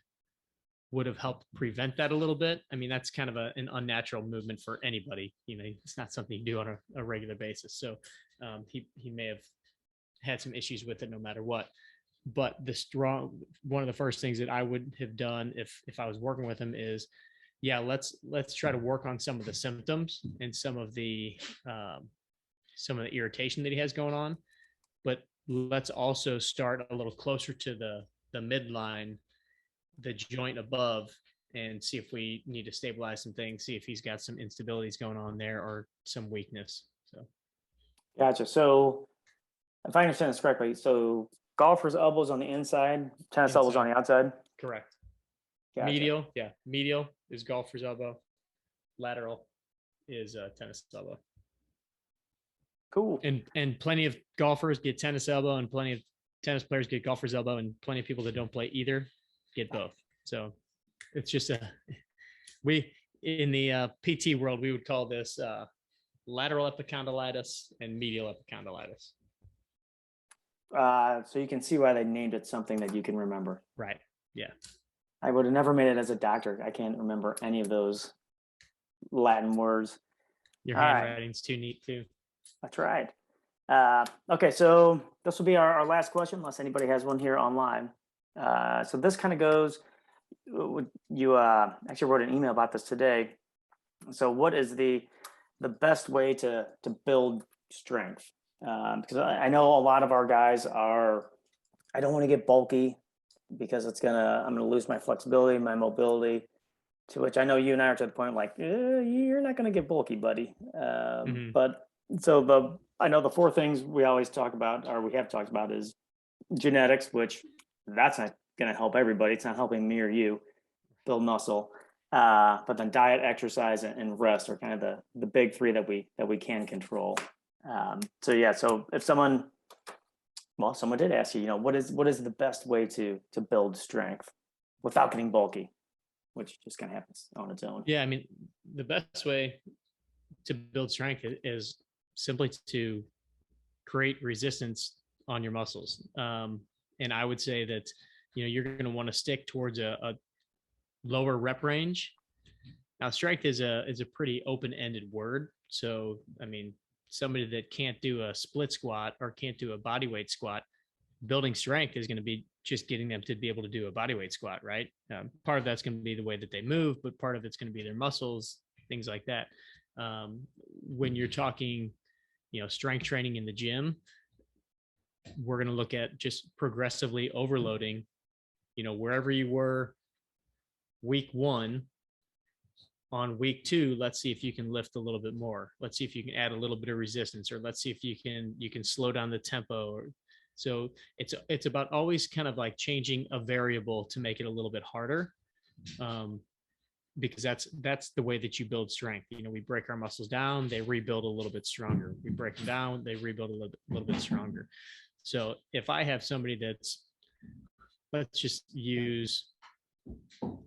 would have helped prevent that a little bit. I mean, that's kind of an unnatural movement for anybody. It's not something you do on a regular basis. So he may have had some issues with it no matter what. But one of the first things that I would have done if I was working with him is, yeah, let's try to work on some of the symptoms and some of the irritation that he has going on. But let's also start a little closer to the midline, the joint above, and see if we need to stabilize some things, see if he's got some instabilities going on there or some weakness. So Gotcha. So if I understand this correctly, so golfer's elbows on the inside, tennis elbows on the outside. correct. Gotcha. Medial is golfer's elbow. Lateral is tennis elbow. Cool. And plenty of golfers get tennis elbow, and plenty of tennis players get golfer's elbow, and plenty of people that don't play either get both. So it's just we in the PT world, we would call this lateral epicondylitis and medial epicondylitis. So you can see why they named it something that you can remember. Right. Yeah. I would have never made it as a doctor. I can't remember any of those Latin words. Your All right. handwriting's too neat too. I tried. Okay, so this will be our last question, unless anybody has one here online. So this kind of goes, you actually wrote an email about this today. So what is the best way to build strength? Because I know a lot of our guys I don't want to get bulky because I'm gonna lose my flexibility, my mobility. To which I know you and I are to the point like, you're not gonna get bulky, buddy. But so I know the four things we always talk about, or we have talked about, is genetics, which that's not gonna help everybody. It's not helping me or you build muscle. But then diet, exercise, and rest are kind of the big three that we can control. So if someone did ask you, what is the best way to build strength without getting bulky, which just kind of happens on its own. Yeah, I mean, the best way to build strength is simply to create resistance on your muscles. And I would say that, you're going to want to stick towards a lower rep range. Now, strength is a pretty open-ended word. So, I mean, somebody that can't do a split squat or can't do a body weight squat, building strength is going to be just getting them to be able to do a body weight squat, right? Part of that's going to be the way that they move, but part of it's going to be their muscles, things like that. When you're talking, strength training in the gym, we're going to look at just progressively overloading, wherever you were week 1, on week 2, let's see if you can lift a little bit more. Let's see if you can add a little bit of resistance, or let's see if you can slow down the tempo. So it's about always kind of like changing a variable to make it a little bit harder, because that's the way that you build strength. We break our muscles down, they rebuild a little bit stronger. We break them down, they rebuild a little bit stronger. So if I have somebody let's just use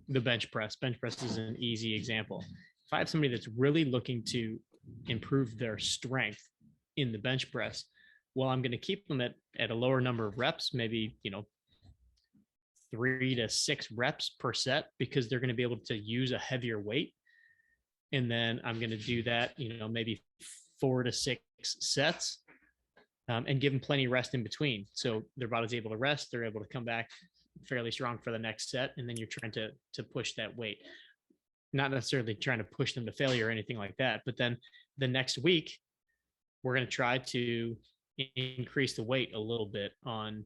the bench press. Bench press is an easy example. If I have somebody that's really looking to improve their strength in the bench press, well, I'm going to keep them at a lower number of reps, maybe, 3 to 6 reps per set, because they're going to be able to use a heavier weight. And then I'm going to do that, maybe 4 to 6 sets, and give them plenty of rest in between. So their body's able to rest. They're able to come back fairly strong for the next set. And then you're trying to push that weight, not necessarily trying to push them to failure or anything like that. But then the next week, we're going to try to increase the weight a little bit on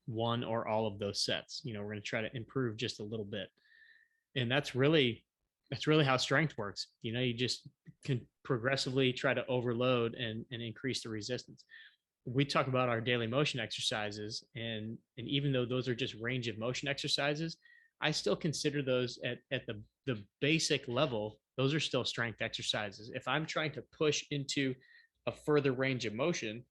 one or all of those sets. We're going to try to improve just a little bit. And that's really how strength works. You just can progressively try to overload and increase the resistance. We talk about our daily motion exercises, and even though those are just range of motion exercises, I still consider those at the basic level. Those are still strength exercises. If I'm trying to push into a further range of motion,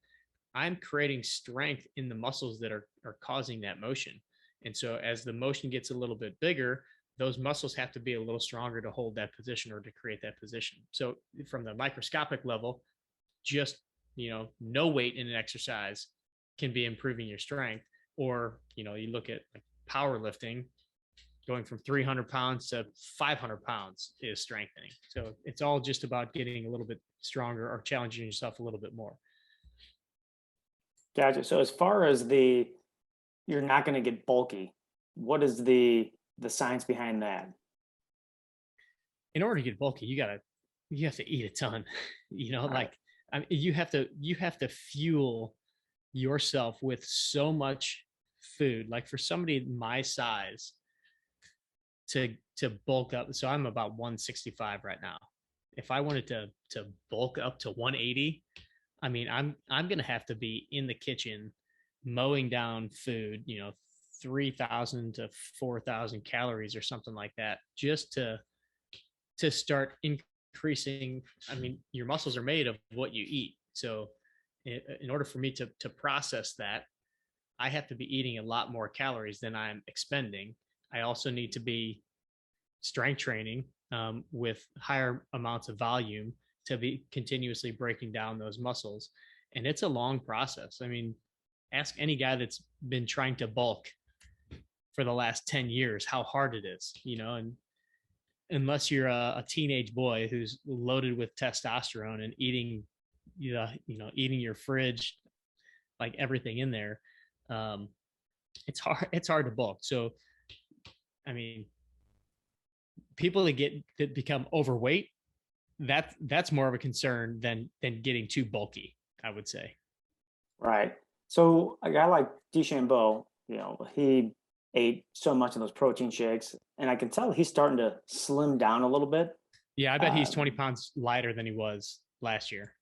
I'm creating strength in the muscles that are causing that motion. And so as the motion gets a little bit bigger, those muscles have to be a little stronger to hold that position or to create that position. So from the microscopic level, just no weight in an exercise can be improving your strength. Or you look at like powerlifting, going from 300 pounds to 500 pounds is strengthening. So it's all just about getting a little bit stronger or challenging yourself a little bit more. Gotcha. So as far as you're not going to get bulky, what is the science behind that? In order to get bulky, you have to eat a ton, All right. like, I mean, you have to fuel yourself with so much food. Like for somebody my size to bulk up. So I'm about 165 right now. If I wanted to bulk up to 180, I mean, I'm gonna have to be in the kitchen mowing down food, 3,000 to 4,000 calories or something like that, just to start increasing. I mean, your muscles are made of what you eat. So in order for me to process that, I have to be eating a lot more calories than I'm expending. I also need to be strength training with higher amounts of volume to be continuously breaking down those muscles. And it's a long process. I mean, ask any guy that's been trying to bulk for the last 10 years how hard it is, and unless you're a teenage boy who's loaded with testosterone and eating, eating your fridge, like everything in there, it's hard to bulk. So, I mean, people that become overweight, that's more of a concern than getting too bulky, I would say. Right. So a guy like DeChambeau, he ate so much of those protein shakes, and I can tell he's starting to slim down a little bit. Yeah, I bet he's 20 Um, pounds lighter than he was last year.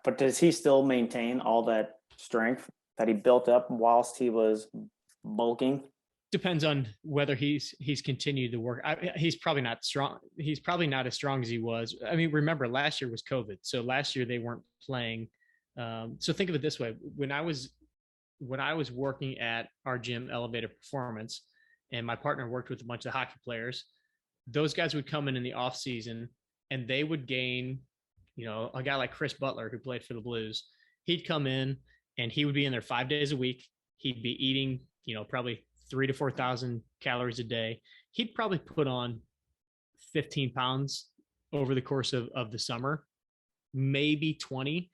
but does he still maintain all that strength that he built up whilst he was bulking? Depends on whether he's continued to work. He's probably not strong. He's probably not as strong as he was. I mean, remember last year was COVID, so last year they weren't playing. So think of it this way: when I was working at our gym, Elevated Performance, and my partner worked with a bunch of hockey players, those guys would come in the off season and they would gain, a guy like Chris Butler who played for the Blues, he'd come in and he would be in there 5 days a week. He'd be eating, probably 3 to 4,000 calories a day. He'd probably put on 15 pounds over the course of the summer, maybe 20.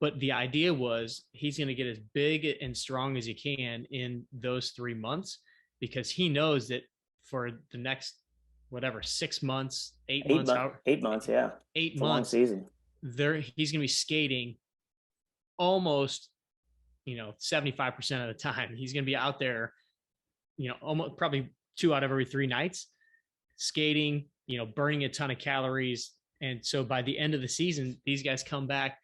But the idea was he's going to get as big and strong as he can in those 3 months, because he knows that for the next, whatever, 6 months, 8 months, 8 months, yeah, eight it's a long months, season. he's going to be skating almost, 75% of the time. He's going to be out there, almost probably 2 out of every 3 nights skating, burning a ton of calories. And so by the end of the season, these guys come back,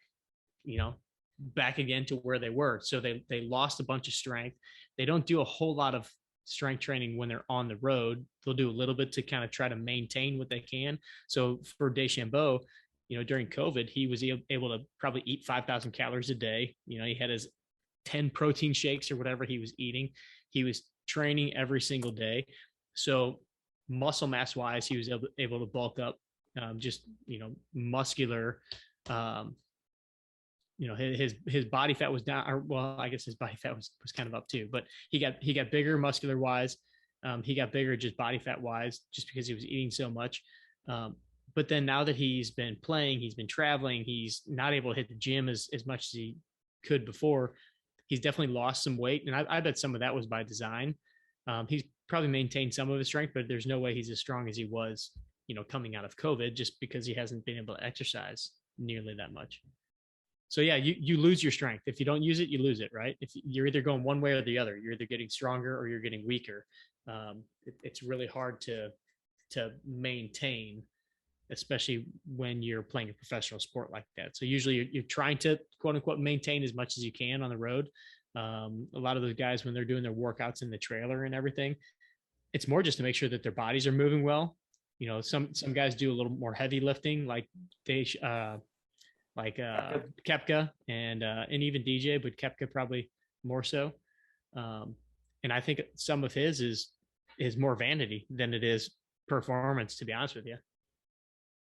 back again to where they were. So they lost a bunch of strength. They don't do a whole lot of strength training when they're on the road. They'll do a little bit to kind of try to maintain what they can. So for DeChambeau, during COVID, he was able to probably eat 5,000 calories a day. He had his 10 protein shakes or whatever he was eating. He was training every single day. So muscle mass wise, he was able to bulk up, just, muscular, his body fat was down, or well, I guess his body fat was kind of up too, but he got bigger muscular wise. He got bigger just body fat wise, just because he was eating so much. But then now that he's been playing, he's been traveling, he's not able to hit the gym as much as he could before. He's definitely lost some weight. And I bet some of that was by design. He's probably maintained some of his strength, but there's no way he's as strong as he was, coming out of COVID, just because he hasn't been able to exercise nearly that much. So yeah, you lose your strength. If you don't use it, you lose it, right? If you're either going one way or the other, you're either getting stronger or you're getting weaker. It's really hard to maintain, especially when you're playing a professional sport like that. So usually you're trying to quote unquote maintain as much as you can on the road. A lot of those guys, when they're doing their workouts in the trailer and everything, it's more just to make sure that their bodies are moving well. Some guys do a little more heavy lifting, like Koepka and even DJ, but Koepka probably more so. And I think some of his is more vanity than it is performance, to be honest with you.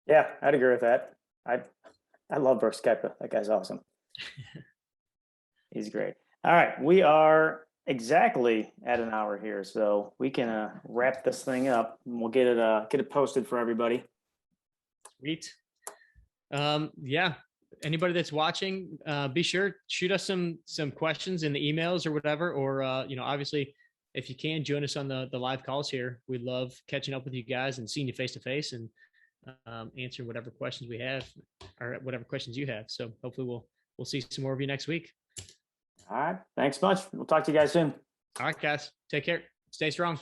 Yeah, I'd agree with that. I love Brooks Koepka. That guy's awesome. He's great. All right, we are exactly at an hour here, so we can wrap this thing up and we'll get it posted for everybody. Sweet. Yeah. Anybody that's watching, be sure shoot us some questions in the emails or whatever, or obviously if you can join us on the live calls here. We love catching up with you guys and seeing you face to face and answering whatever questions we have or whatever questions you have. So hopefully we'll see some more of you next week. All right. Thanks much. We'll talk to you guys soon. All right, guys. Take care. Stay strong.